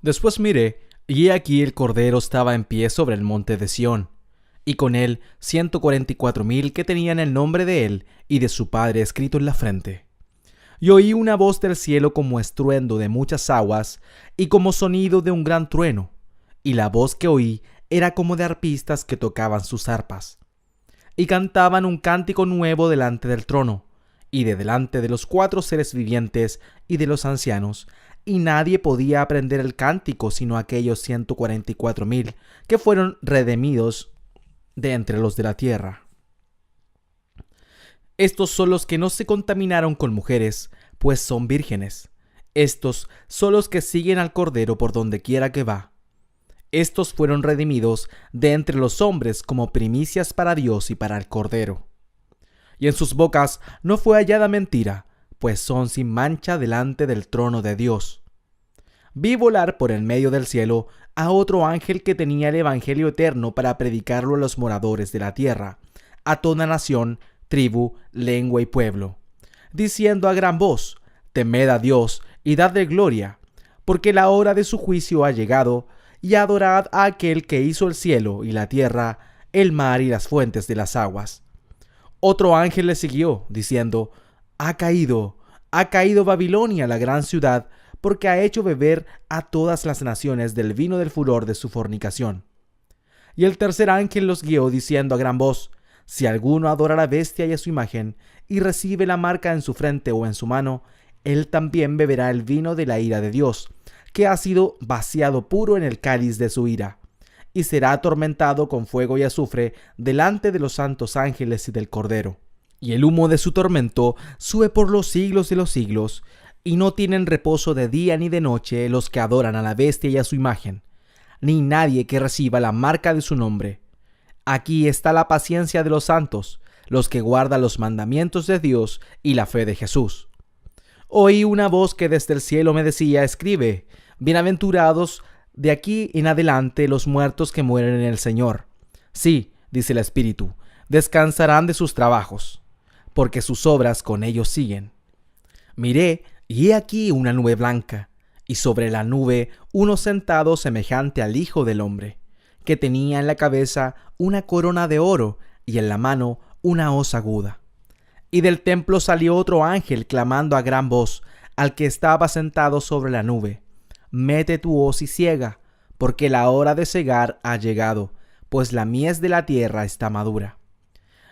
Después miré, y he aquí el Cordero estaba en pie sobre el monte de Sión, y con él 144,000 que tenían el nombre de él y de su Padre escrito en la frente. Y oí una voz del cielo como estruendo de muchas aguas, y como sonido de un gran trueno, y la voz que oí era como de arpistas que tocaban sus arpas. Y cantaban un cántico nuevo delante del trono, y de delante de los 4 seres vivientes y de los ancianos, y nadie podía aprender el cántico sino aquellos 144,000 que fueron redimidos de entre los de la tierra. Estos son los que no se contaminaron con mujeres, pues son vírgenes. Estos son los que siguen al Cordero por donde quiera que va. Estos fueron redimidos de entre los hombres como primicias para Dios y para el Cordero. Y en sus bocas no fue hallada mentira, pues son sin mancha delante del trono de Dios. Vi volar por el medio del cielo a otro ángel que tenía el evangelio eterno para predicarlo a los moradores de la tierra, a toda nación, tribu, lengua y pueblo, diciendo a gran voz: Temed a Dios y dadle gloria, porque la hora de su juicio ha llegado, y adorad a aquel que hizo el cielo y la tierra, el mar y las fuentes de las aguas. Otro ángel le siguió, diciendo: Ha caído Babilonia, la gran ciudad, porque ha hecho beber a todas las naciones del vino del furor de su fornicación. Y el tercer ángel los guió, diciendo a gran voz: Si alguno adora a la bestia y a su imagen, y recibe la marca en su frente o en su mano, él también beberá el vino de la ira de Dios, que ha sido vaciado puro en el cáliz de su ira, y será atormentado con fuego y azufre delante de los santos ángeles y del Cordero. Y el humo de su tormento sube por los siglos de los siglos, y no tienen reposo de día ni de noche los que adoran a la bestia y a su imagen, ni nadie que reciba la marca de su nombre. Aquí está la paciencia de los santos, los que guardan los mandamientos de Dios y la fe de Jesús. Oí una voz que desde el cielo me decía: Escribe, bienaventurados de aquí en adelante los muertos que mueren en el Señor. Sí, dice el Espíritu, descansarán de sus trabajos, porque sus obras con ellos siguen. Miré, y he aquí una nube blanca, y sobre la nube uno sentado semejante al Hijo del Hombre, que tenía en la cabeza una corona de oro y en la mano una hoz aguda. Y del templo salió otro ángel clamando a gran voz al que estaba sentado sobre la nube: Mete tu hoz y siega, porque la hora de segar ha llegado, pues la mies de la tierra está madura.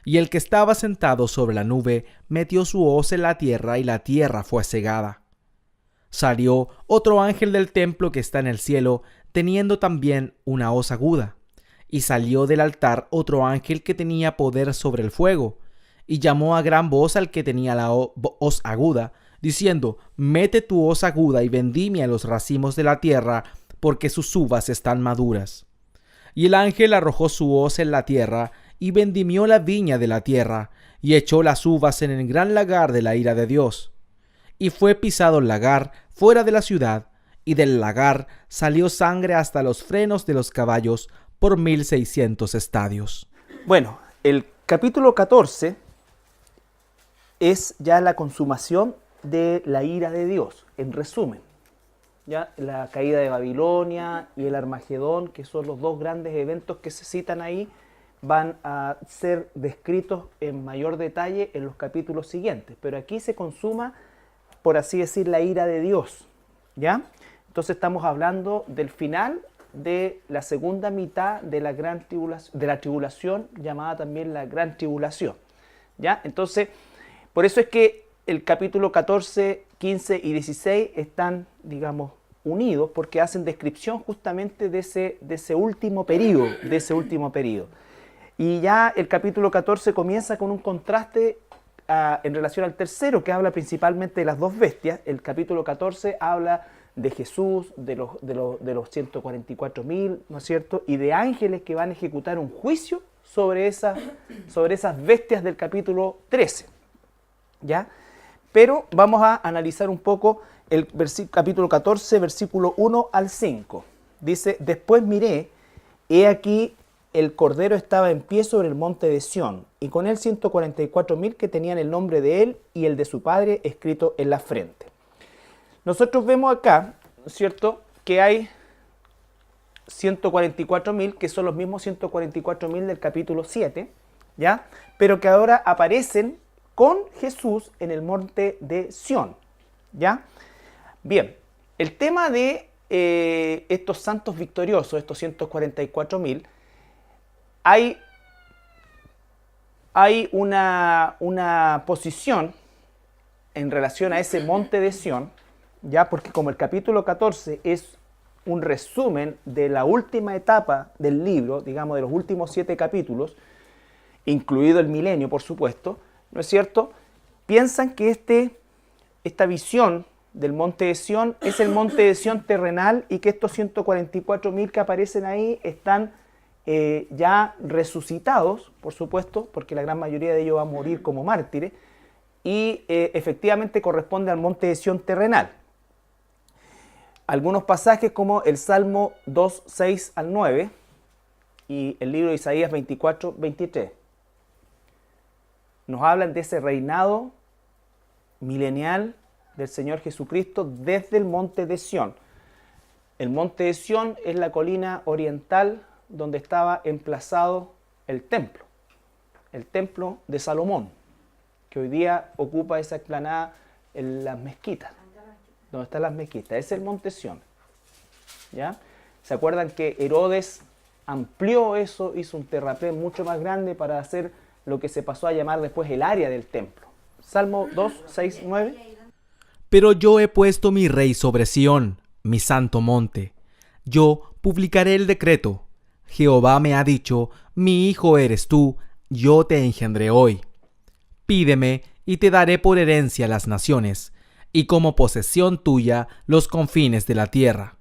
Y el que estaba sentado sobre la nube metió su hoz en la tierra, y la tierra fue segada. Salió otro ángel del templo que está en el cielo, teniendo también una hoz aguda. Y salió del altar otro ángel que tenía poder sobre el fuego, y llamó a gran voz al que tenía la hoz aguda, diciendo: Mete tu hoz aguda y vendimia los racimos de la tierra, porque sus uvas están maduras. Y el ángel arrojó su hoz en la tierra, y vendimió la viña de la tierra, y echó las uvas en el gran lagar de la ira de Dios. Y fue pisado el lagar fuera de la ciudad, y del lagar salió sangre hasta los frenos de los caballos por 1,600 estadios. Bueno, el capítulo 14 es ya la consumación de la ira de Dios, en resumen. Ya la caída de Babilonia y el Armagedón, que son los dos grandes eventos que se citan ahí, van a ser descritos en mayor detalle en los capítulos siguientes. Pero aquí se consuma, por así decir, la ira de Dios, ¿ya? Entonces estamos hablando del final de la segunda mitad de la gran tribulación, de la tribulación, llamada también la gran tribulación, ¿ya? Entonces, por eso es que el capítulo 14, 15 y 16 están, digamos, unidos, porque hacen descripción justamente de ese último periodo, Y ya el capítulo 14 comienza con un contraste en relación al tercero, que habla principalmente de las dos bestias. El capítulo 14 habla de Jesús, de los 144,000, ¿no es cierto? Y de ángeles que van a ejecutar un juicio sobre esas bestias del capítulo 13, ¿ya? Pero vamos a analizar un poco el capítulo 14, versículo 1 al 5. Dice: Después miré, he aquí el Cordero estaba en pie sobre el monte de Sión, y con él 144,000 que tenían el nombre de él y el de su Padre escrito en la frente. Nosotros vemos acá, ¿no es cierto?, que hay 144.000, que son los mismos 144.000 del capítulo 7, ¿ya? Pero que ahora aparecen con Jesús en el monte de Sión, ¿ya? Bien, el tema de estos santos victoriosos, estos 144.000, hay una posición en relación a ese monte de Sión, ¿ya? Porque como el capítulo 14 es un resumen de la última etapa del libro, digamos de los últimos 7 capítulos, incluido el milenio, por supuesto, ¿no es cierto? Piensan que esta visión del monte de Sión es el monte de Sión terrenal y que estos 144.000 que aparecen ahí están ya resucitados, por supuesto, porque la gran mayoría de ellos va a morir como mártires, y efectivamente corresponde al monte de Sión terrenal. Algunos pasajes como el Salmo 2, 6 al 9 y el libro de Isaías 24, 23 nos hablan de ese reinado milenial del Señor Jesucristo desde el monte de Sión. El monte de Sión es la colina oriental donde estaba emplazado el templo de Salomón, que hoy día ocupa esa explanada en las mezquitas, donde están las mezquitas. Es el monte Sión, ¿ya? ¿Se acuerdan que Herodes amplió eso, hizo un terraplén mucho más grande para hacer lo que se pasó a llamar después el área del templo? Salmo 2, 6, 9. Pero yo he puesto mi rey sobre Sión, mi santo monte. Yo publicaré el decreto. Jehová me ha dicho, mi hijo eres tú, yo te engendré hoy. Pídeme y te daré por herencia las naciones, y como posesión tuya los confines de la tierra.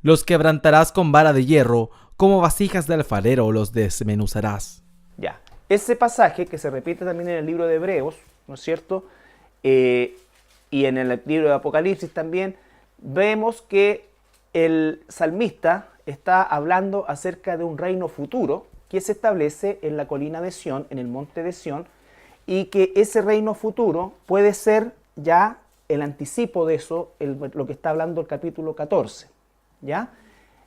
Los quebrantarás con vara de hierro, como vasijas de alfarero los desmenuzarás. Ya, ese pasaje que se repite también en el libro de Hebreos, ¿no es cierto? Y en el libro de Apocalipsis también, vemos que el salmista está hablando acerca de un reino futuro que se establece en la colina de Sión, en el monte de Sión, y que ese reino futuro puede ser ya el anticipo de eso, lo que está hablando el capítulo 14, ¿ya?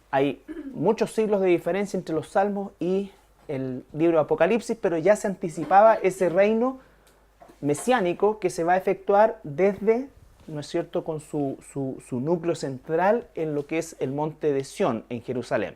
Hay muchos siglos de diferencia entre los Salmos y el libro de Apocalipsis, pero ya se anticipaba ese reino mesiánico que se va a efectuar desde, ¿no es cierto?, con su núcleo central en lo que es el monte de Sión, en Jerusalén.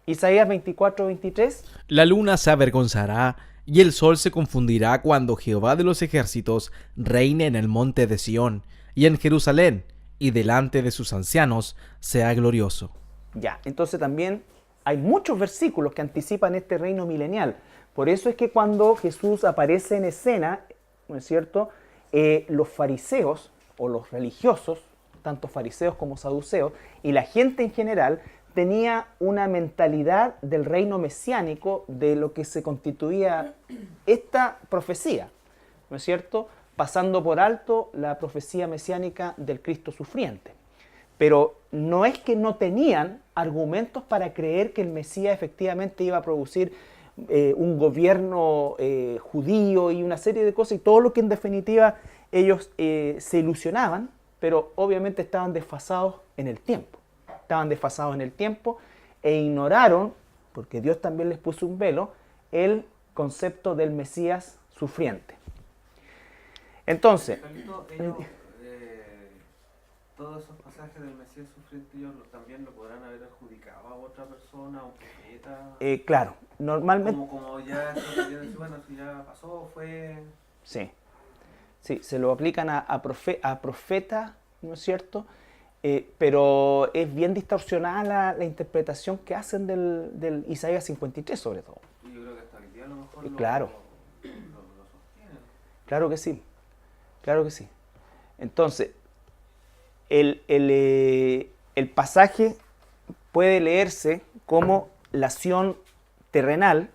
Isaías 24, 23. La luna se avergonzará y el sol se confundirá cuando Jehová de los ejércitos reine en el monte de Sión y en Jerusalén, y delante de sus ancianos sea glorioso. Ya, entonces también hay muchos versículos que anticipan este reino milenial. Por eso es que cuando Jesús aparece en escena, ¿no es cierto?, los fariseos o los religiosos, tanto fariseos como saduceos, y la gente en general, tenía una mentalidad del reino mesiánico, de lo que se constituía esta profecía, ¿no es cierto?, pasando por alto la profecía mesiánica del Cristo sufriente. Pero no es que no tenían argumentos para creer que el Mesías efectivamente iba a producir un gobierno judío y una serie de cosas, y todo lo que en definitiva ellos se ilusionaban, pero obviamente estaban desfasados en el tiempo. Estaban desfasados en el tiempo e ignoraron, porque Dios también les puso un velo, el concepto del Mesías sufriente. Entonces, todos esos pasajes del Mesías sufriente ellos también lo podrán haber adjudicado a otra persona, a un profeta. Claro, normalmente... Como ya se bueno, si ya pasó, fue... Sí, se lo aplican a profetas, ¿no es cierto? Pero es bien distorsionada la interpretación que hacen del Isaías 53 sobre todo. Yo creo que hasta el día a lo mejor claro. Lo sostienen. Claro que sí, claro que sí. Entonces, el pasaje puede leerse como la Sión terrenal.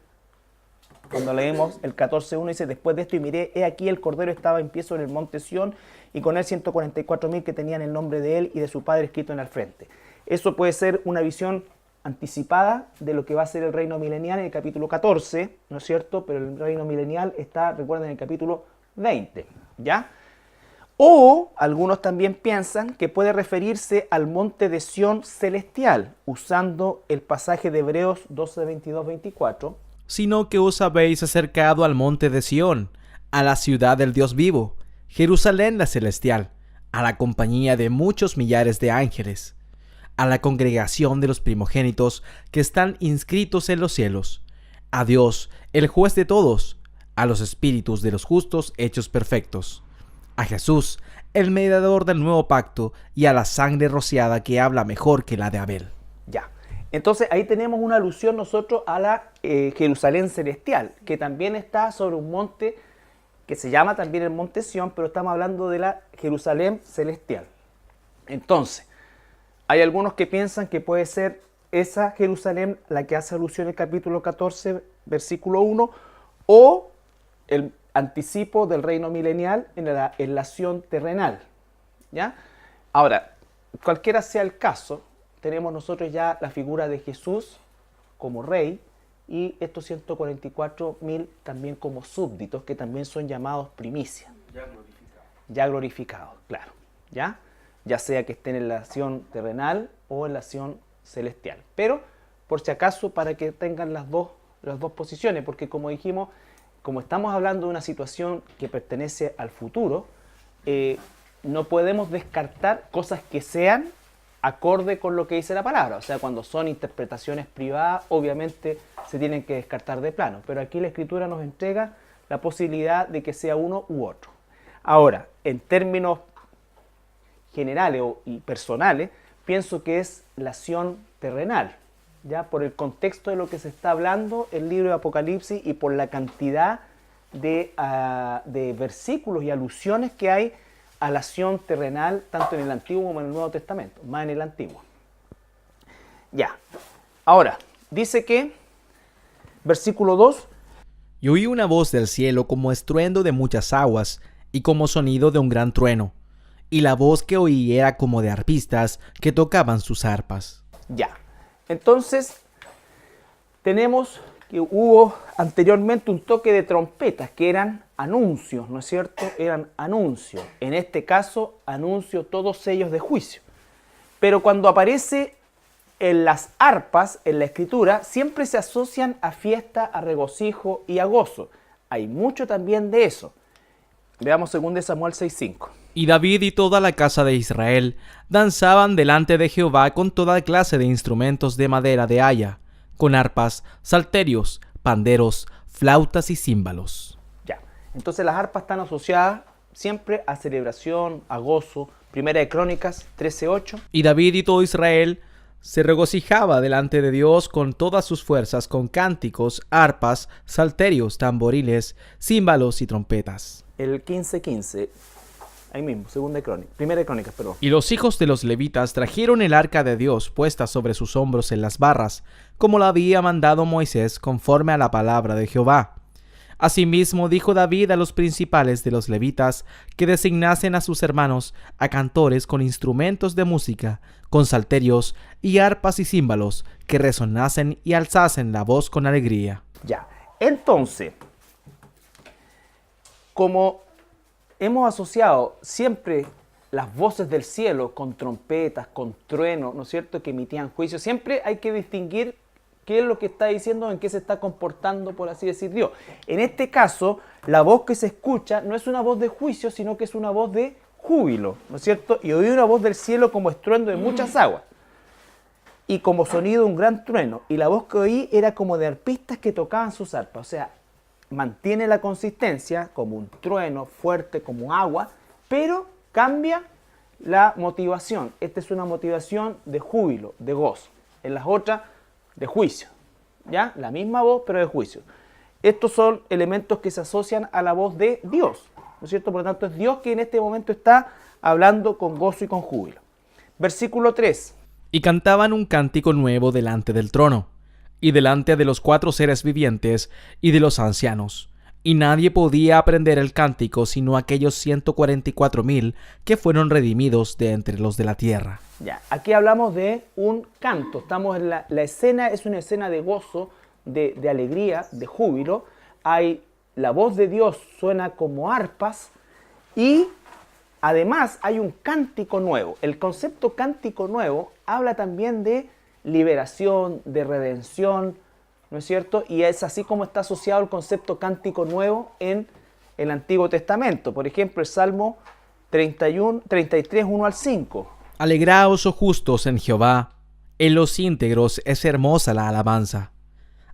Cuando leemos el 14.1 dice, después de esto y miré, he aquí el Cordero estaba en pie sobre el monte Sión, y con él 144.000 que tenían el nombre de él y de su padre escrito en el frente. Eso puede ser una visión anticipada de lo que va a ser el reino milenial en el capítulo 14, ¿no es cierto? Pero el reino milenial está, recuerden, en el capítulo 20, ¿ya? O algunos también piensan que puede referirse al monte de Sión celestial, usando el pasaje de Hebreos 12, 22, 24. Sino que os habéis acercado al monte de Sión, a la ciudad del Dios vivo, Jerusalén la celestial, a la compañía de muchos millares de ángeles, a la congregación de los primogénitos que están inscritos en los cielos, a Dios, el juez de todos, a los espíritus de los justos hechos perfectos, a Jesús, el mediador del nuevo pacto, y a la sangre rociada que habla mejor que la de Abel. Ya. Entonces ahí tenemos una alusión nosotros a la Jerusalén celestial, que también está sobre un monte que se llama también el monte Sión, pero estamos hablando de la Jerusalén celestial. Entonces, hay algunos que piensan que puede ser esa Jerusalén la que hace alusión en el capítulo 14, versículo 1, o el anticipo del reino milenial en la Sión terrenal. ¿Ya? Ahora, cualquiera sea el caso, tenemos nosotros ya la figura de Jesús como rey y estos 144.000 también como súbditos, que también son llamados primicias. Ya glorificados, claro. Ya sea que estén en la Sión terrenal o en la Sión celestial. Pero, por si acaso, para que tengan las dos posiciones, porque como dijimos, como estamos hablando de una situación que pertenece al futuro, no podemos descartar cosas que sean acorde con lo que dice la palabra. O sea, cuando son interpretaciones privadas, obviamente se tienen que descartar de plano. Pero aquí la Escritura nos entrega la posibilidad de que sea uno u otro. Ahora, en términos generales y personales, pienso que es la Sión terrenal, ya por el contexto de lo que se está hablando el libro de Apocalipsis y por la cantidad de versículos y alusiones que hay a la Sión terrenal, tanto en el Antiguo como en el Nuevo Testamento, más en el Antiguo. Ya, ahora, dice que, versículo 2, Y oí una voz del cielo como estruendo de muchas aguas y como sonido de un gran trueno, y la voz que oí era como de arpistas que tocaban sus arpas. ya. Entonces, tenemos que hubo anteriormente un toque de trompetas, que eran anuncios, ¿no es cierto? Eran anuncios. En este caso, anuncio todos sellos de juicio. Pero cuando aparece en las arpas, en la Escritura, siempre se asocian a fiesta, a regocijo y a gozo. Hay mucho también de eso. Veamos 2 Samuel 6:5. Y David y toda la casa de Israel danzaban delante de Jehová con toda clase de instrumentos de madera de haya, con arpas, salterios, panderos, flautas y címbalos. Ya. Entonces las arpas están asociadas siempre a celebración, a gozo. Primera de Crónicas 13:8. Y David y todo Israel se regocijaba delante de Dios con todas sus fuerzas, con cánticos, arpas, salterios, tamboriles, címbalos y trompetas. El 15:15. Ahí mismo, Primera de Crónicas, perdón. Y los hijos de los levitas trajeron el arca de Dios puesta sobre sus hombros en las barras, como la había mandado Moisés, conforme a la palabra de Jehová. Asimismo dijo David a los principales de los levitas que designasen a sus hermanos a cantores con instrumentos de música, con salterios y arpas y címbalos, que resonasen y alzasen la voz con alegría. Ya. Entonces, como hemos asociado siempre las voces del cielo con trompetas, con truenos, ¿no es cierto?, que emitían juicio, siempre hay que distinguir qué es lo que está diciendo, en qué se está comportando, por así decir, Dios. En este caso, la voz que se escucha no es una voz de juicio, sino que es una voz de júbilo, ¿no es cierto? Y oí una voz del cielo como estruendo de muchas aguas y como sonido de un gran trueno. Y la voz que oí era como de arpistas que tocaban sus arpas, o sea, mantiene la consistencia como un trueno fuerte, como agua, pero cambia la motivación. Esta es una motivación de júbilo, de gozo. En las otras, de juicio. ¿Ya? La misma voz, pero de juicio. Estos son elementos que se asocian a la voz de Dios, ¿no es cierto? Por lo tanto, es Dios que en este momento está hablando con gozo y con júbilo. Versículo 3. Y cantaban un cántico nuevo delante del trono, y delante de los 4 seres vivientes y de los ancianos. Y nadie podía aprender el cántico sino aquellos 144.000 que fueron redimidos de entre los de la tierra. Ya, aquí hablamos de un canto. Estamos en la escena, es una escena de gozo, de alegría, de júbilo. La voz de Dios suena como arpas y Además, hay un cántico nuevo. El concepto cántico nuevo habla también de liberación, de redención, ¿no es cierto? Y es así como está asociado el concepto cántico nuevo en el Antiguo Testamento. Por ejemplo, el Salmo 33, 1 al 5. Alegraos, oh justos, en Jehová, en los íntegros es hermosa la alabanza.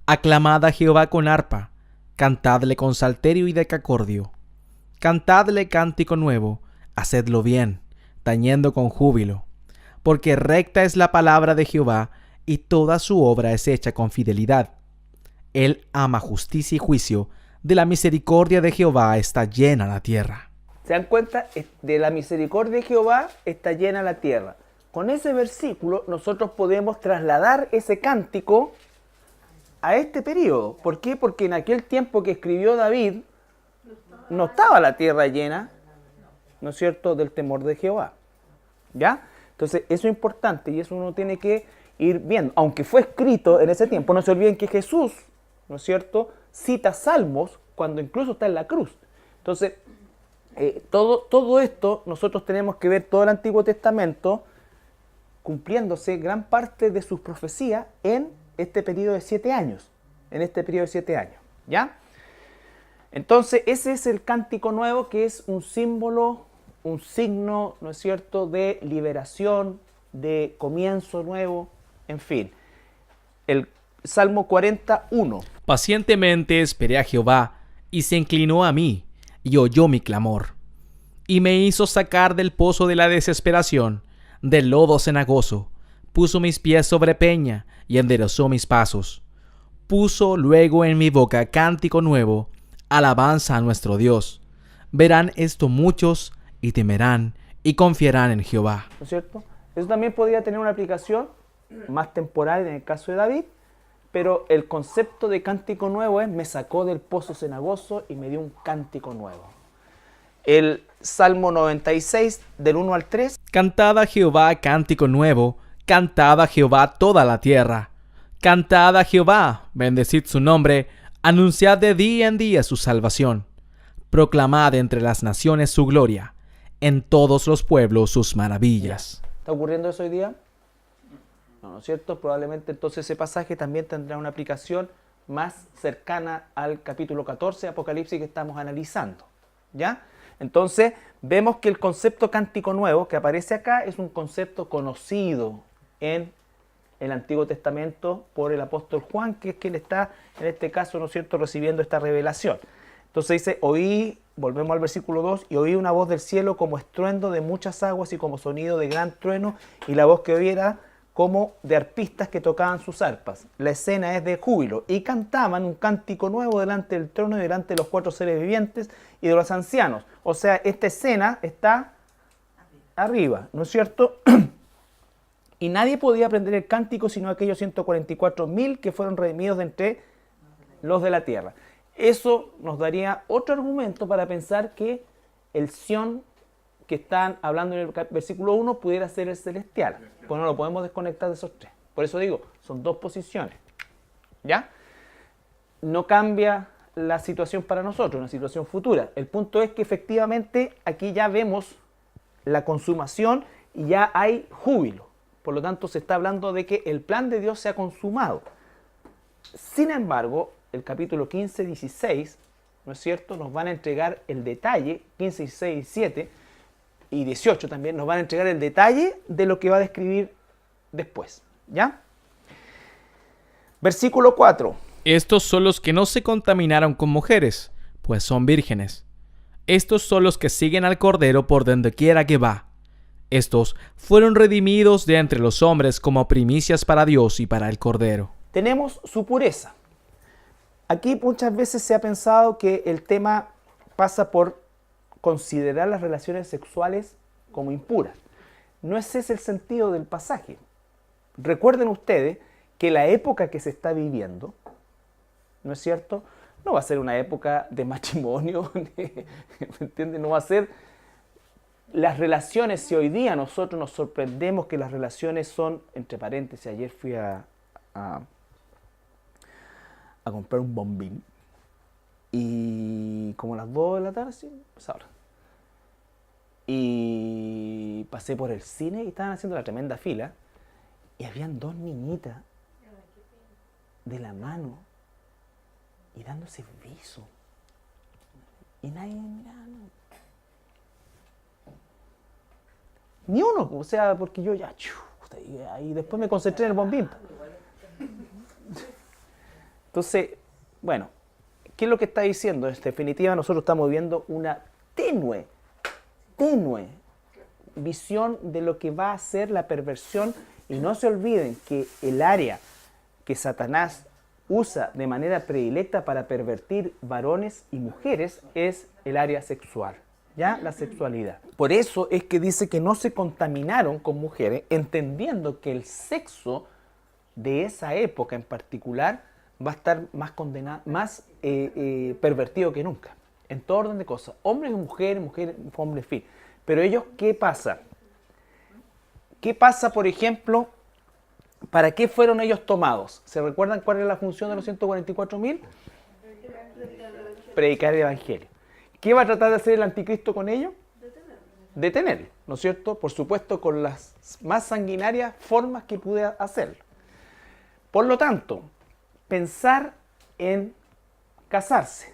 Aclamad a Jehová con arpa, cantadle con salterio y decacordio. Cantadle cántico nuevo, hacedlo bien, tañendo con júbilo. Porque recta es la palabra de Jehová, y toda su obra es hecha con fidelidad. Él ama justicia y juicio, de la misericordia de Jehová está llena la tierra. ¿Se dan cuenta? De la misericordia de Jehová está llena la tierra. Con ese versículo nosotros podemos trasladar ese cántico a este periodo. ¿Por qué? Porque en aquel tiempo que escribió David no estaba la tierra llena, ¿no es cierto?, del temor de Jehová. ¿Ya? Entonces eso es importante y eso uno tiene que ir viendo. Aunque fue escrito en ese tiempo, no se olviden que Jesús, ¿no es cierto?, cita salmos cuando incluso está en la cruz. Entonces, todo esto nosotros tenemos que ver todo el Antiguo Testamento cumpliéndose gran parte de sus profecías en este periodo de 7 años. En este periodo de 7 años. ¿Ya? Entonces, ese es el cántico nuevo, que es un símbolo, un signo, ¿no es cierto?, de liberación, de comienzo nuevo, en fin. El Salmo 41. Pacientemente esperé a Jehová, y se inclinó a mí, y oyó mi clamor. Y me hizo sacar del pozo de la desesperación, del lodo cenagoso. Puso mis pies sobre peña, y enderezó mis pasos. Puso luego en mi boca cántico nuevo, alabanza a nuestro Dios. Verán esto muchos, y temerán, y confiarán en Jehová. ¿No es cierto? Eso también podría tener una aplicación más temporal en el caso de David, pero el concepto de cántico nuevo es: me sacó del pozo cenagoso y me dio un cántico nuevo. El Salmo 96, del 1 al 3. Cantad a Jehová cántico nuevo, cantad a Jehová toda la tierra. Cantad a Jehová, bendecid su nombre, anunciad de día en día su salvación. Proclamad entre las naciones su gloria, en todos los pueblos sus maravillas. ¿Está ocurriendo eso hoy día? No, ¿no es cierto? Probablemente entonces ese pasaje también tendrá una aplicación más cercana al capítulo 14 de Apocalipsis que estamos analizando. ¿Ya? Entonces vemos que el concepto cántico nuevo que aparece acá es un concepto conocido en el Antiguo Testamento por el apóstol Juan, que es quien está en este caso, ¿no es cierto?, recibiendo esta revelación. Entonces dice: oí, volvemos al versículo 2, y oí una voz del cielo como estruendo de muchas aguas y como sonido de gran trueno, y la voz que oí era como de arpistas que tocaban sus arpas. La escena es de júbilo, y cantaban un cántico nuevo delante del trono y delante de los 4 seres vivientes y de los ancianos. O sea, esta escena está arriba, ¿no es cierto? Y nadie podía aprender el cántico sino aquellos 144.000 que fueron redimidos de entre los de la tierra. Eso nos daría otro argumento para pensar que el Sión que están hablando en el versículo 1 pudiera ser el celestial. Pues no lo podemos desconectar de esos tres. Por eso digo, son dos posiciones. ¿Ya? No cambia la situación para nosotros, una situación futura. El punto es que efectivamente aquí ya vemos la consumación y ya hay júbilo. Por lo tanto, se está hablando de que el plan de Dios se ha consumado. Sin embargo, el capítulo 15, 16, ¿no es cierto?, nos van a entregar el detalle, 15, 16 y 7, y 18 también, nos van a entregar el detalle de lo que va a describir después. ¿Ya? Versículo 4. Estos son los que no se contaminaron con mujeres, pues son vírgenes. Estos son los que siguen al Cordero por donde quiera que va. Estos fueron redimidos de entre los hombres como primicias para Dios y para el Cordero. Tenemos su pureza. Aquí muchas veces se ha pensado que el tema pasa por considerar las relaciones sexuales como impuras. No ese es el sentido del pasaje. Recuerden ustedes que la época que se está viviendo, ¿no es cierto?, no va a ser una época de matrimonio, ¿me entienden? No va a ser las relaciones. Si hoy día nosotros nos sorprendemos que las relaciones son, entre paréntesis, ayer fui a comprar un bombín y como a las 2 de la tarde, sí, pues ahora. Y pasé por el cine y estaban haciendo la tremenda fila y habían 2 niñitas de la mano y dándose beso. Y nadie miraba, no. Ni uno, o sea, porque yo ya, ahí después me concentré en el bombín. Entonces, bueno, ¿qué es lo que está diciendo? En definitiva, nosotros estamos viendo una tenue visión de lo que va a ser la perversión. Y no se olviden que el área que Satanás usa de manera predilecta para pervertir varones y mujeres es el área sexual, ¿ya? La sexualidad. Por eso es que dice que no se contaminaron con mujeres, entendiendo que el sexo de esa época en particular va a estar más condenado, más pervertido que nunca, en todo orden de cosas. Hombres y mujeres, mujeres, hombres, fin. Pero ellos, ¿qué pasa? ¿Qué pasa, por ejemplo, para qué fueron ellos tomados? ¿Se recuerdan cuál era la función de los 144.000? Predicar el evangelio. ¿Qué va a tratar de hacer el anticristo con ellos? Detenerlo, ¿no es cierto? Por supuesto, con las más sanguinarias formas que pude hacerlo. Por lo tanto, pensar en casarse,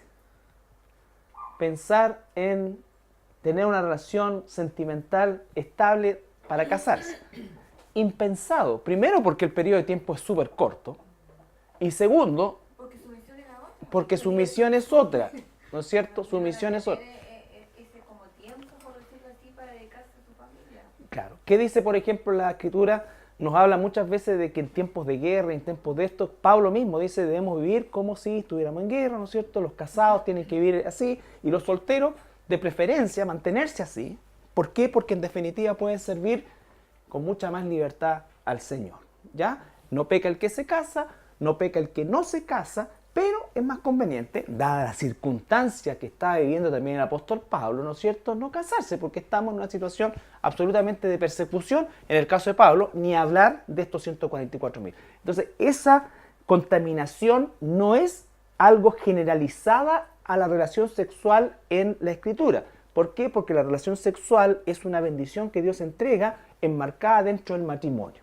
pensar en tener una relación sentimental estable para casarse. Impensado. Primero, porque el periodo de tiempo es súper corto. Y segundo, porque su misión es otra. ¿No es cierto? Su misión es otra. Ese como tiempo, por decirlo así, para dedicarse a su familia. Claro. ¿Qué dice, por ejemplo, la Escritura? Nos habla muchas veces de que en tiempos de guerra, en tiempos de esto, Pablo mismo dice debemos vivir como si estuviéramos en guerra, ¿no es cierto? Los casados tienen que vivir así y los solteros, de preferencia, mantenerse así. ¿Por qué? Porque en definitiva pueden servir con mucha más libertad al Señor, ¿ya? No peca el que se casa, no peca el que no se casa, pero es más conveniente, dada la circunstancia que está viviendo también el apóstol Pablo, ¿no es cierto?, no casarse, porque estamos en una situación absolutamente de persecución, en el caso de Pablo, ni hablar de estos 144.000. Entonces, esa contaminación no es algo generalizada a la relación sexual en la Escritura. ¿Por qué? Porque la relación sexual es una bendición que Dios entrega enmarcada dentro del matrimonio,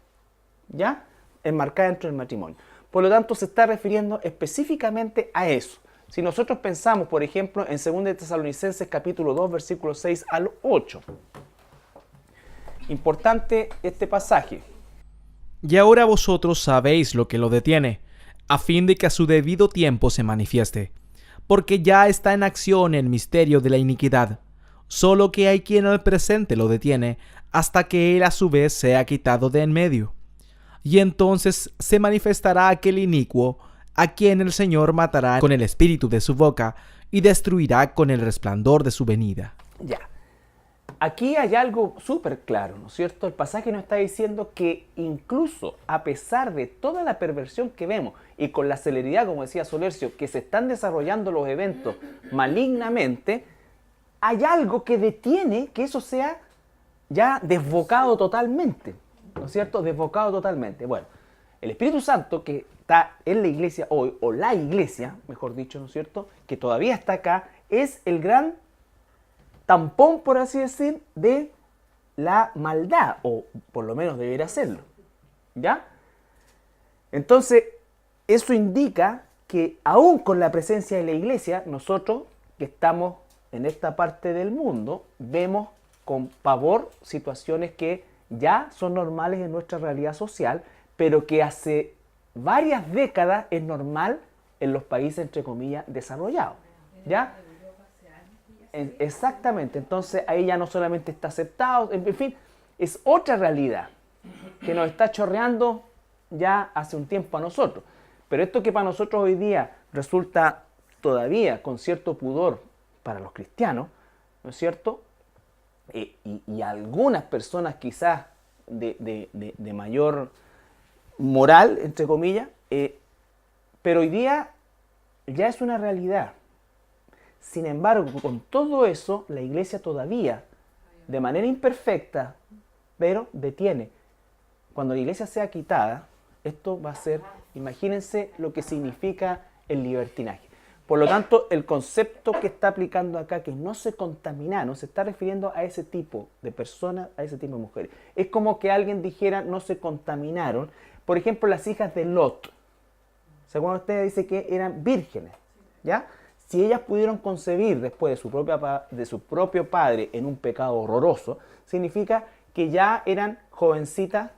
¿ya? Enmarcada dentro del matrimonio. Por lo tanto, se está refiriendo específicamente a eso. Si nosotros pensamos, por ejemplo, en 2 Tesalonicenses capítulo 2, versículos 6 al 8. Importante este pasaje. Y ahora vosotros sabéis lo que lo detiene, a fin de que a su debido tiempo se manifieste, porque ya está en acción el misterio de la iniquidad, solo que hay quien al presente lo detiene, hasta que él a su vez sea quitado de en medio. Y entonces se manifestará aquel inicuo, a quien el Señor matará con el espíritu de su boca, y destruirá con el resplandor de su venida. Ya. Aquí hay algo súper claro, ¿no es cierto? El pasaje nos está diciendo que incluso a pesar de toda la perversión que vemos y con la celeridad, como decía Solercio, que se están desarrollando los eventos malignamente, hay algo que detiene que eso sea ya desbocado totalmente, ¿no es cierto? Desbocado totalmente. Bueno, el Espíritu Santo que está en la iglesia hoy, o la iglesia, mejor dicho, ¿no es cierto?, que todavía está acá, es el gran tampón, por así decir, de la maldad, o por lo menos debería serlo, ¿ya? Entonces, eso indica que aún con la presencia de la iglesia, nosotros que estamos en esta parte del mundo, vemos con pavor situaciones que ya son normales en nuestra realidad social, pero que hace varias décadas es normal en los países, entre comillas, desarrollados, ¿ya? Exactamente, entonces ahí ya no solamente está aceptado, en fin, es otra realidad que nos está chorreando ya hace un tiempo a nosotros. Pero esto que para nosotros hoy día resulta todavía con cierto pudor para los cristianos, ¿no es cierto? Y algunas personas quizás de mayor moral, entre comillas, pero hoy día ya es una realidad. Sin embargo, con todo eso, la iglesia todavía, de manera imperfecta, pero detiene. Cuando la iglesia sea quitada, esto va a ser, imagínense lo que significa el libertinaje. Por lo tanto, el concepto que está aplicando acá, que no se contaminaron, se está refiriendo a ese tipo de personas, a ese tipo de mujeres. Es como que alguien dijera no se contaminaron. Por ejemplo, las hijas de Lot. Según ustedes dice que eran vírgenes, ¿ya? Si ellas pudieron concebir después de su propio padre en un pecado horroroso, significa que ya eran jovencitas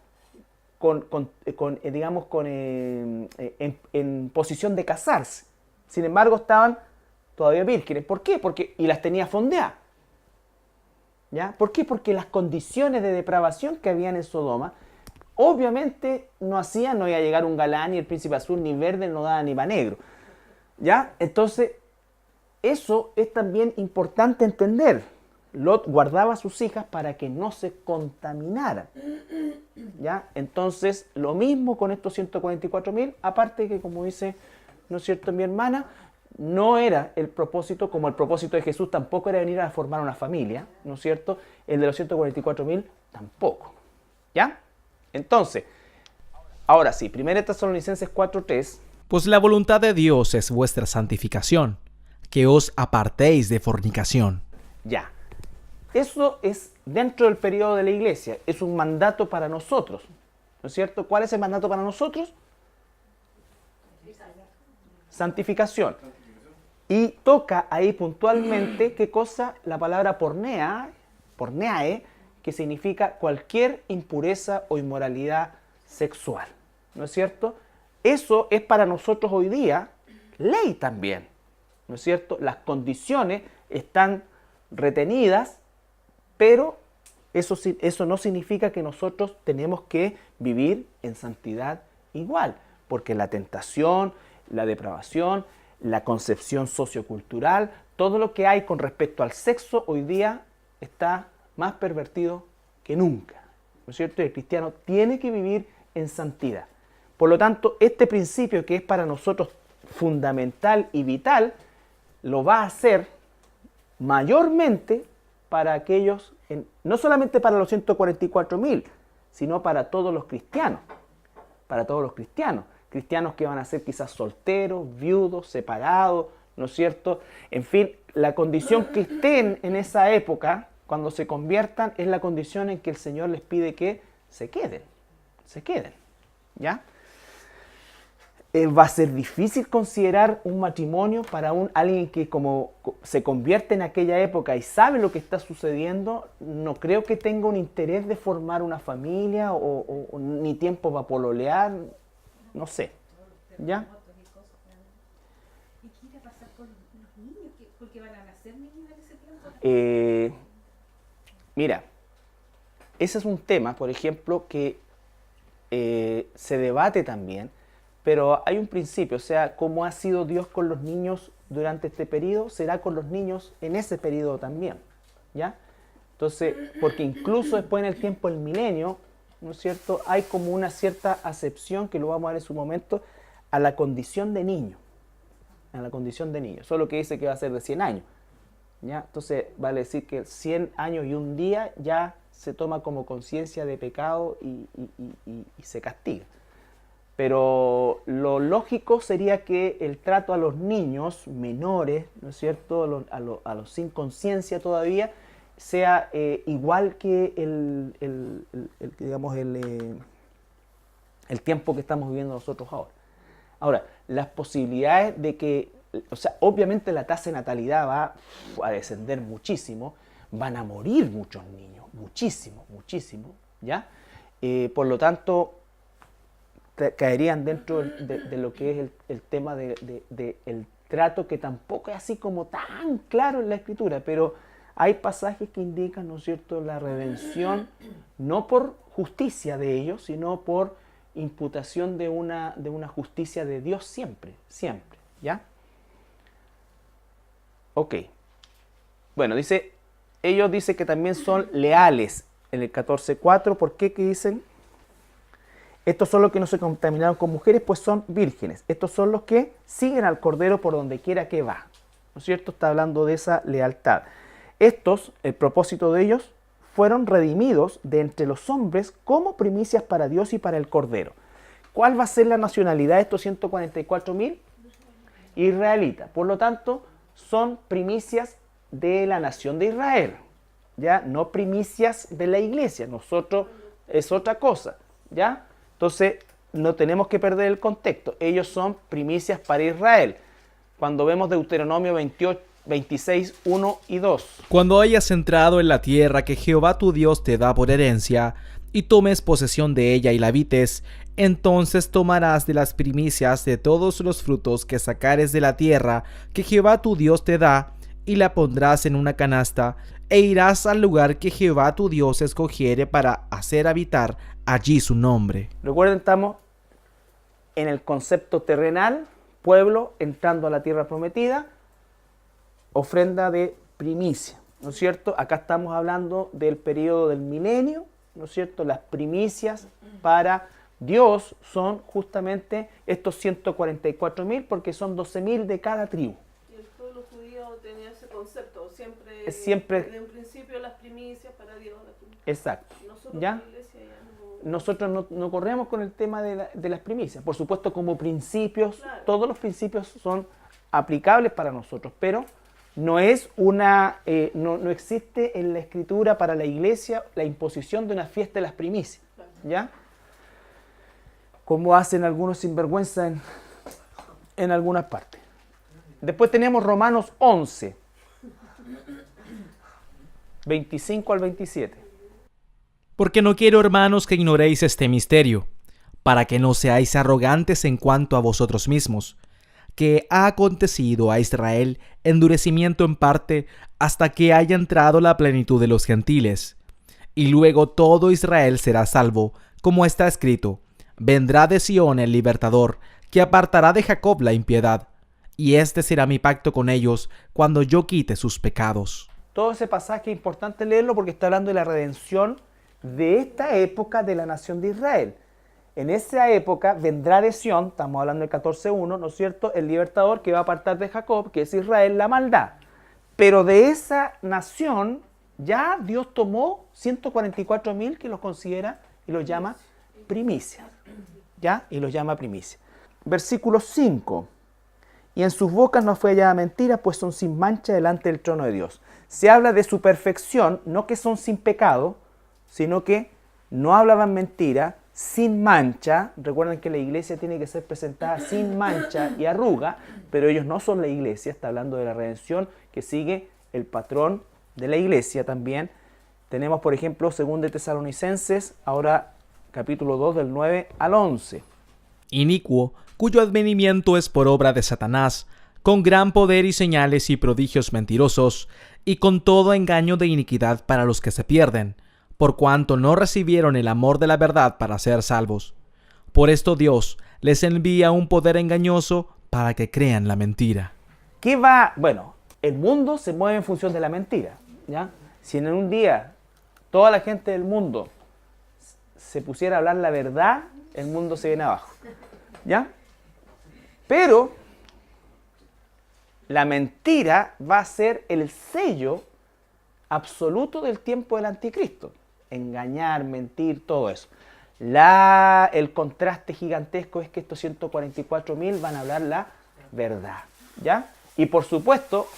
en posición de casarse. Sin embargo, estaban todavía vírgenes. ¿Por qué? Y las tenía fondeadas. ¿Ya? ¿Por qué? Porque las condiciones de depravación que habían en Sodoma, obviamente no iba a llegar un galán, ni el príncipe azul, ni verde, no daba ni va negro. ¿Ya? Entonces, eso es también importante entender. Lot guardaba a sus hijas para que no se contaminaran. ¿Ya? Entonces, lo mismo con estos 144.000, aparte que, como dice, ¿no es cierto?, mi hermana, no era el propósito, como el propósito de Jesús tampoco era venir a formar una familia, ¿no es cierto? El de los 144.000 tampoco. ¿Ya? Entonces, ahora sí, 1 Tesalonicenses 4:3. Pues la voluntad de Dios es vuestra santificación, que os apartéis de fornicación. Ya. Eso es dentro del periodo de la iglesia, es un mandato para nosotros, ¿no es cierto? ¿Cuál es el mandato para nosotros? Santificación. Y toca ahí puntualmente, ¿qué cosa? La palabra porneae, que significa cualquier impureza o inmoralidad sexual, ¿no es cierto? Eso es para nosotros hoy día ley también, ¿no es cierto? Las condiciones están retenidas, pero eso no significa que nosotros tenemos que vivir en santidad igual, porque la tentación, la depravación, la concepción sociocultural, todo lo que hay con respecto al sexo hoy día está más pervertido que nunca, ¿no es cierto? Y el cristiano tiene que vivir en santidad. Por lo tanto, este principio que es para nosotros fundamental y vital, lo va a hacer mayormente para aquellos, no solamente para los 144.000, sino para todos los cristianos, cristianos que van a ser quizás solteros, viudos, separados, ¿no es cierto? En fin, la condición que estén en esa época, cuando se conviertan, es la condición en que el Señor les pide que se queden, ¿ya? Va a ser difícil considerar un matrimonio para alguien que como se convierte en aquella época y sabe lo que está sucediendo, no creo que tenga un interés de formar una familia o ni tiempo para pololear, no sé, ¿ya? ¿Y qué irá a pasar con los niños? Porque van a nacer niños en ese tiempo. Mira, ese es un tema, por ejemplo, que se debate también, pero hay un principio, o sea, como ha sido Dios con los niños durante este periodo, será con los niños en ese periodo también, ¿ya? Entonces, porque incluso después en el tiempo del milenio, ¿no es cierto?, hay como una cierta acepción, que lo vamos a ver en su momento, a la condición de niño, solo que dice que va a ser de 100 años, ¿ya? Entonces, vale decir que 100 años y un día ya se toma como conciencia de pecado y se castiga. Pero lo lógico sería que el trato a los niños menores, ¿no es cierto?, a los sin conciencia todavía, sea igual que el tiempo que estamos viviendo nosotros ahora. Ahora, las posibilidades de que, o sea, obviamente la tasa de natalidad va a descender muchísimo, van a morir muchos niños, muchísimo, ¿ya? Por lo tanto, caerían dentro de lo que es el tema del trato, que tampoco es así como tan claro en la Escritura, pero hay pasajes que indican, ¿no es cierto?, la redención, no por justicia de ellos, sino por imputación de una justicia de Dios siempre, ¿ya? Ok. Bueno, ellos dicen que también son leales en el 14:4. ¿Por qué? ¿Qué dicen? Estos son los que no se contaminaron con mujeres, pues son vírgenes. Estos son los que siguen al Cordero por donde quiera que va, ¿no es cierto? Está hablando de esa lealtad. Estos, el propósito de ellos, fueron redimidos de entre los hombres como primicias para Dios y para el Cordero. ¿Cuál va a ser la nacionalidad de estos 144.000? israelita. Por lo tanto, son primicias de la nación de Israel, ¿ya? No primicias de la iglesia. Nosotros es otra cosa, ¿ya? Entonces, no tenemos que perder el contexto. Ellos son primicias para Israel. Cuando vemos Deuteronomio 28, 26, 1 y 2. Cuando hayas entrado en la tierra que Jehová tu Dios te da por herencia, y tomes posesión de ella y la habites, entonces tomarás de las primicias de todos los frutos que sacares de la tierra que Jehová tu Dios te da, y la pondrás en una canasta, e irás al lugar que Jehová tu Dios escogiere para hacer habitar allí su nombre. Recuerden, estamos en el concepto terrenal, pueblo entrando a la tierra prometida, ofrenda de primicia, ¿no es cierto? Acá estamos hablando del periodo del milenio, ¿no es cierto? Las primicias para Dios son justamente estos 144.000, porque son 12.000 de cada tribu. Y el pueblo judío tenía ese concepto, Siempre. desde un principio las primicias para Dios. Exacto. Nosotros ¿Ya? como iglesia ya no... Nosotros no corremos con el tema de las primicias. Por supuesto, como principios, Claro. todos los principios son aplicables para nosotros, pero no es no existe en la escritura para la iglesia la imposición de una fiesta de las primicias, ¿ya? Como hacen algunos sinvergüenza en algunas partes. Después tenemos Romanos 11, 25 al 27. Porque no quiero, hermanos, que ignoréis este misterio, para que no seáis arrogantes en cuanto a vosotros mismos, que ha acontecido a Israel endurecimiento en parte hasta que haya entrado la plenitud de los gentiles. Y luego todo Israel será salvo, como está escrito: vendrá de Sión el libertador, que apartará de Jacob la impiedad, y este será mi pacto con ellos cuando yo quite sus pecados. Todo ese pasaje es importante leerlo porque está hablando de la redención de esta época de la nación de Israel. En esa época vendrá de Sión, estamos hablando del 14.1, ¿no es cierto?, el libertador que va a apartar de Jacob, que es Israel, la maldad. Pero de esa nación ya Dios tomó 144.000 que los considera y los llama primicia. ¿Ya? Y los llama primicia. Versículo 5. Y en sus bocas no fue hallada mentira, pues son sin mancha delante del trono de Dios. Se habla de su perfección, no que son sin pecado, sino que no hablaban mentira, sin mancha. Recuerden que la iglesia tiene que ser presentada sin mancha y arruga, pero ellos no son la iglesia, está hablando de la redención que sigue el patrón de la iglesia también. Tenemos, por ejemplo, 2 de Tesalonicenses, ahora capítulo 2 del 9 al 11. Inicuo, cuyo advenimiento es por obra de Satanás, con gran poder y señales y prodigios mentirosos, y con todo engaño de iniquidad para los que se pierden, por cuanto no recibieron el amor de la verdad para ser salvos. Por esto Dios les envía un poder engañoso para que crean la mentira. ¿Qué va? Bueno, el mundo se mueve en función de la mentira, ¿ya? Si en un día toda la gente del mundo se pusiera a hablar la verdad, el mundo se viene abajo, ¿ya? Pero la mentira va a ser el sello absoluto del tiempo del anticristo. Engañar, mentir, todo eso. El contraste gigantesco es que estos 144.000 van a hablar la verdad, ¿ya? Y por supuesto,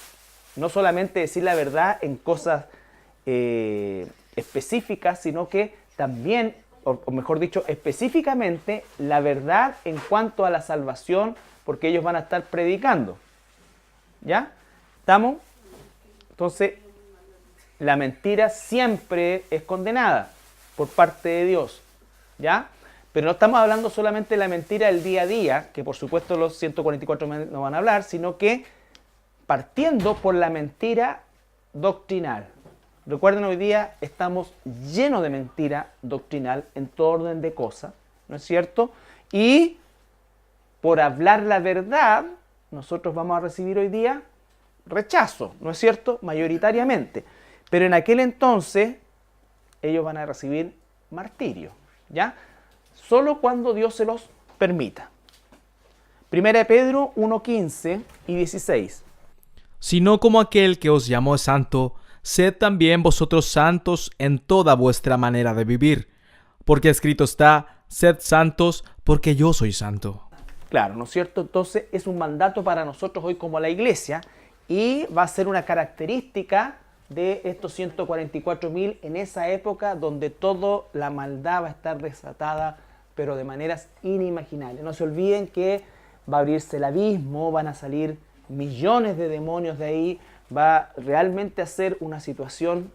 no solamente decir la verdad en cosas específicas, sino que también, o mejor dicho, específicamente la verdad en cuanto a la salvación, porque ellos van a estar predicando, ¿ya? ¿Estamos? Entonces, la mentira siempre es condenada por parte de Dios, ¿ya? Pero no estamos hablando solamente de la mentira del día a día, que por supuesto los 144 no van a hablar, sino que partiendo por la mentira doctrinal. Recuerden, hoy día estamos llenos de mentira doctrinal en todo orden de cosas, ¿no es cierto? Y por hablar la verdad, nosotros vamos a recibir hoy día rechazo, ¿no es cierto? Mayoritariamente. Pero en aquel entonces ellos van a recibir martirio, ¿ya? Solo cuando Dios se los permita. 1 Pedro 1:15 y 16. Sino como aquel que os llamó es santo, sed también vosotros santos en toda vuestra manera de vivir, porque escrito está: sed santos, porque yo soy santo. Claro, ¿no es cierto? Entonces es un mandato para nosotros hoy como la iglesia y va a ser una característica de estos 144.000 en esa época donde toda la maldad va a estar desatada, pero de maneras inimaginables. No se olviden que va a abrirse el abismo, van a salir millones de demonios de ahí, va realmente a ser una situación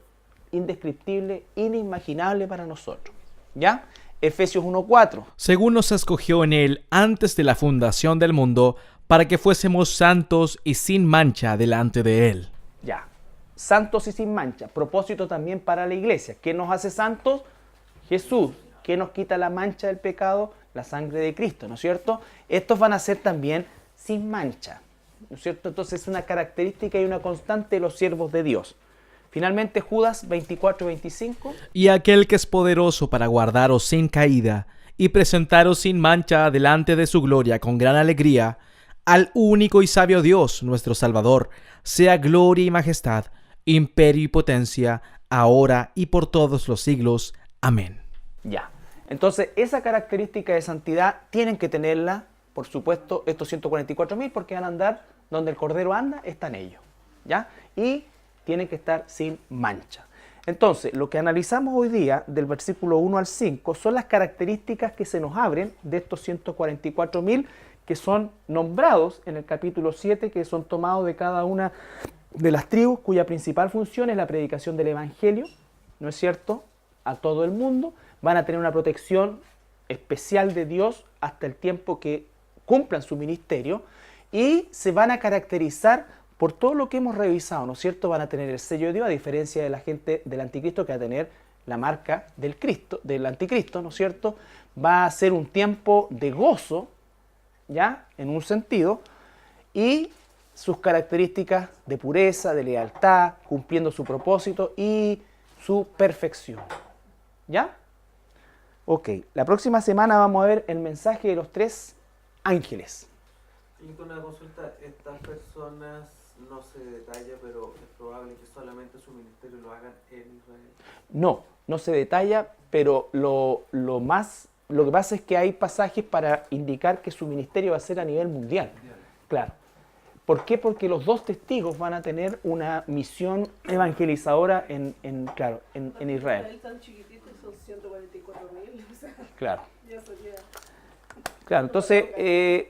indescriptible, inimaginable para nosotros. ¿Ya? Efesios 1:4. Según nos escogió en él antes de la fundación del mundo, para que fuésemos santos y sin mancha delante de él. Ya. Santos y sin mancha. Propósito también para la iglesia. ¿Qué nos hace santos? Jesús. ¿Qué nos quita la mancha del pecado? La sangre de Cristo, ¿no es cierto? Estos van a ser también sin mancha, ¿no es cierto? Entonces es una característica y una constante de los siervos de Dios. Finalmente Judas 24:25. Y aquel que es poderoso para guardaros sin caída y presentaros sin mancha delante de su gloria con gran alegría, al único y sabio Dios, nuestro Salvador, sea gloria y majestad, imperio y potencia, ahora y por todos los siglos. Amén. Ya. Entonces, esa característica de santidad tienen que tenerla, por supuesto, estos 144.000, porque van a andar donde el Cordero anda, están ellos. ¿Ya? Y tienen que estar sin mancha. Entonces, lo que analizamos hoy día, del versículo 1 al 5, son las características que se nos abren de estos 144.000 que son nombrados en el capítulo 7, que son tomados de cada una de las tribus, cuya principal función es la predicación del Evangelio, ¿no es cierto?, a todo el mundo. Van a tener una protección especial de Dios hasta el tiempo que cumplan su ministerio y se van a caracterizar por todo lo que hemos revisado, ¿no es cierto? Van a tener el sello de Dios, a diferencia de la gente del anticristo que va a tener la marca del Cristo, del anticristo, ¿no es cierto? Va a ser un tiempo de gozo, ¿ya? En un sentido, y sus características de pureza, de lealtad, cumpliendo su propósito y su perfección, ¿ya? Ok, la próxima semana vamos a ver el mensaje de los 3 ángeles. Y con una consulta, estas personas no se detalla, pero es probable que solamente su ministerio lo hagan en Israel. No se detalla, pero lo que pasa es que hay pasajes para indicar que su ministerio va a ser a nivel mundial. Claro. ¿Por qué? Porque los 2 testigos van a tener una misión evangelizadora en Israel. Israel tan chiquitito son 144.000, o sea, Claro. ya sería... Claro, entonces,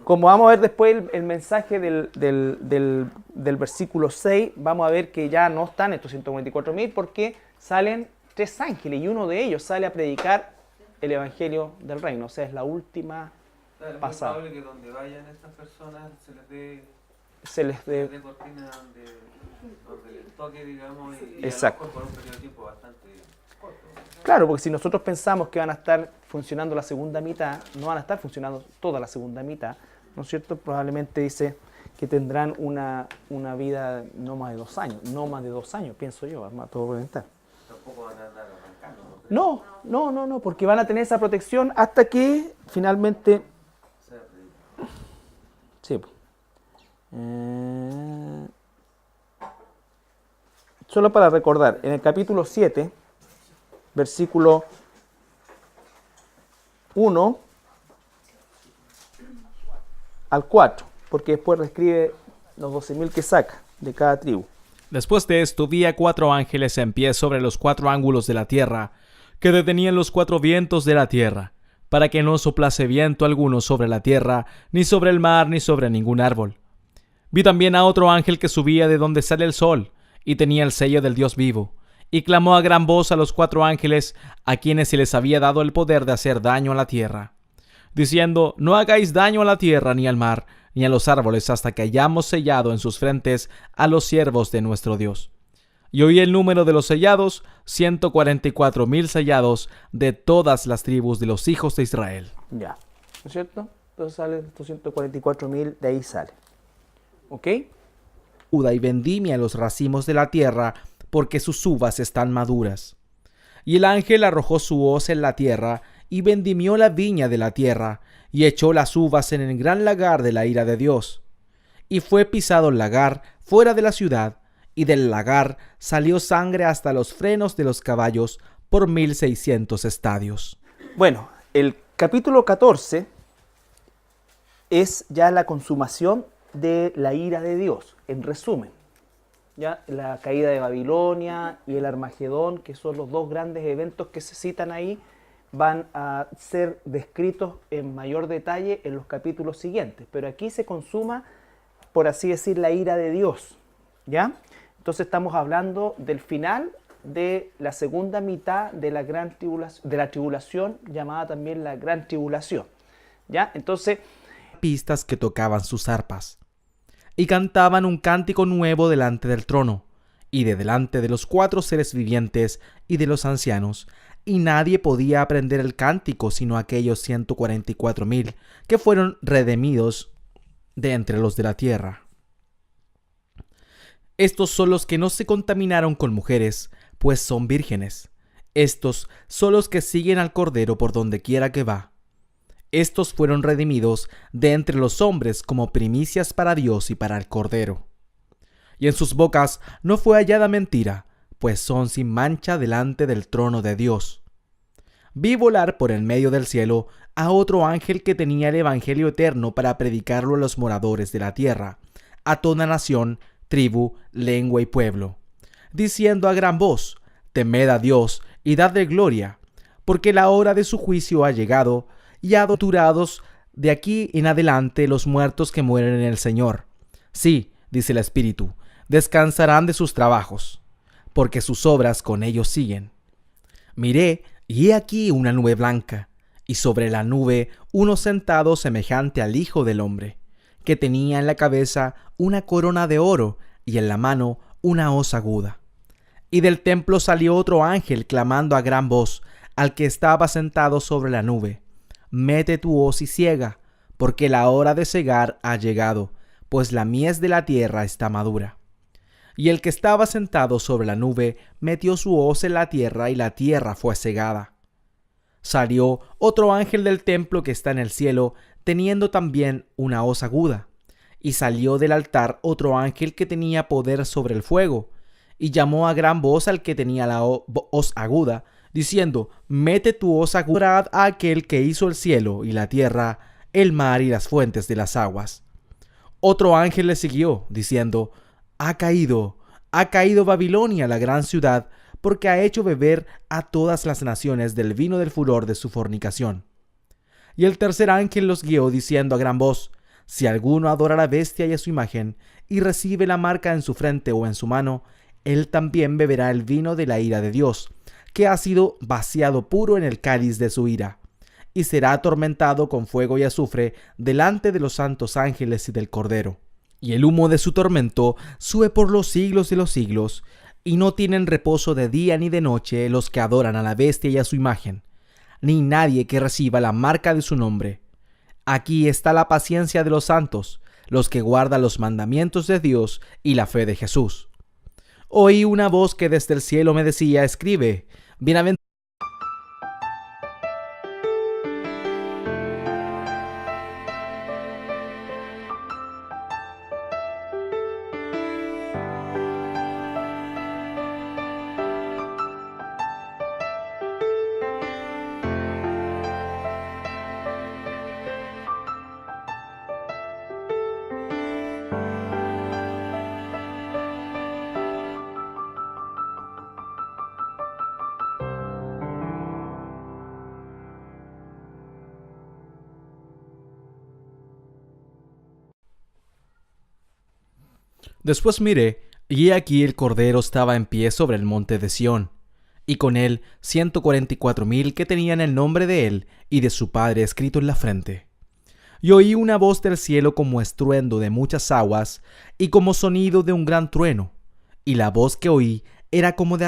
como vamos a ver después el mensaje del versículo 6, vamos a ver que ya no están estos 144.000 porque salen 3 ángeles y uno de ellos sale a predicar el evangelio del reino, o sea, es la última Es pasada. probable que donde vayan estas personas Se les dé de cortina donde les toque, digamos, y Exacto. a lo mejor por un periodo de tiempo bastante corto. Claro, porque si nosotros pensamos que van a estar funcionando la segunda mitad, no van a estar funcionando toda la segunda mitad, ¿no es cierto? Probablemente dice que tendrán una vida no más de 2 años, no más de 2 años, pienso yo, más todo reventar. Tampoco van a andar arrancando. ¿No? No, porque van a tener esa protección hasta que finalmente... O sea, Sí. Solo para recordar, en el capítulo 7, versículo 1 al 4, porque después reescribe los 12.000 que saca de cada tribu. Después de esto vi a 4 ángeles en pie sobre los 4 ángulos de la tierra, que detenían los 4 vientos de la tierra, para que no soplase viento alguno sobre la tierra, ni sobre el mar, ni sobre ningún árbol. Vi también a otro ángel que subía de donde sale el sol, y tenía el sello del Dios vivo, y clamó a gran voz a los 4 ángeles, a quienes se les había dado el poder de hacer daño a la tierra, diciendo: no hagáis daño a la tierra, ni al mar, ni a los árboles, hasta que hayamos sellado en sus frentes a los siervos de nuestro Dios. Y oí el número de los sellados, 144.000 sellados de todas las tribus de los hijos de Israel. Ya, ¿no es cierto? Entonces salen estos 144.000, de ahí sale. ¿Ok? Judá y vendimia los racimos de la tierra, porque sus uvas están maduras. Y el ángel arrojó su hoz en la tierra, y vendimió la viña de la tierra, y echó las uvas en el gran lagar de la ira de Dios. Y fue pisado el lagar fuera de la ciudad, y del lagar salió sangre hasta los frenos de los caballos por 1.600 estadios. Bueno, el capítulo 14 es ya la consumación de la ira de Dios, en resumen. ¿Ya? La caída de Babilonia y el Armagedón, que son los dos grandes eventos que se citan ahí, van a ser descritos en mayor detalle en los capítulos siguientes. Pero aquí se consuma, por así decir, la ira de Dios. ¿Ya? Entonces estamos hablando del final de la segunda mitad de la gran tribulación, de la tribulación, llamada también la gran tribulación. ¿Ya? Entonces, pistas que tocaban sus arpas, y cantaban un cántico nuevo delante del trono, y de delante de los 4 seres vivientes y de los ancianos, y nadie podía aprender el cántico sino aquellos 144,000 que fueron redimidos de entre los de la tierra. Estos son los que no se contaminaron con mujeres, pues son vírgenes. Estos son los que siguen al Cordero por donde quiera que va. Estos fueron redimidos de entre los hombres como primicias para Dios y para el Cordero. Y en sus bocas no fue hallada mentira, pues son sin mancha delante del trono de Dios. Vi volar por el medio del cielo a otro ángel que tenía el evangelio eterno para predicarlo a los moradores de la tierra, a toda nación, tribu, lengua y pueblo, diciendo a gran voz: temed a Dios y dadle gloria, porque la hora de su juicio ha llegado, y ha torturados de aquí en adelante los muertos que mueren en el Señor. Sí, dice el Espíritu, descansarán de sus trabajos, porque sus obras con ellos siguen. Miré, y he aquí una nube blanca, y sobre la nube uno sentado semejante al Hijo del Hombre, que tenía en la cabeza una corona de oro, y en la mano una hoz aguda. Y del templo salió otro ángel clamando a gran voz al que estaba sentado sobre la nube: mete tu hoz y siega, porque la hora de segar ha llegado, pues la mies de la tierra está madura. Y el que estaba sentado sobre la nube metió su hoz en la tierra, y la tierra fue segada. Salió otro ángel del templo que está en el cielo, teniendo también una hoz aguda. Y salió del altar otro ángel que tenía poder sobre el fuego, y llamó a gran voz al que tenía la hoz aguda, diciendo: mete tu hoz aguda a aquel que hizo el cielo y la tierra, el mar y las fuentes de las aguas. Otro ángel le siguió, diciendo: ha caído Babilonia, la gran ciudad, porque ha hecho beber a todas las naciones del vino del furor de su fornicación. Y el tercer ángel los guió, diciendo a gran voz: si alguno adora a la bestia y a su imagen, y recibe la marca en su frente o en su mano, él también beberá el vino de la ira de Dios, que ha sido vaciado puro en el cáliz de su ira, y será atormentado con fuego y azufre delante de los santos ángeles y del Cordero. Y el humo de su tormento sube por los siglos de los siglos, y no tienen reposo de día ni de noche los que adoran a la bestia y a su imagen, ni nadie que reciba la marca de su nombre. Aquí está la paciencia de los santos, los que guardan los mandamientos de Dios y la fe de Jesús. Oí una voz que desde el cielo me decía: escribe, bienaventurados. Después miré, y he aquí el Cordero estaba en pie sobre el monte de Sión, y con él 144,000 que tenían el nombre de él y de su Padre escrito en la frente. Y oí una voz del cielo como estruendo de muchas aguas, y como sonido de un gran trueno, y la voz que oí era como de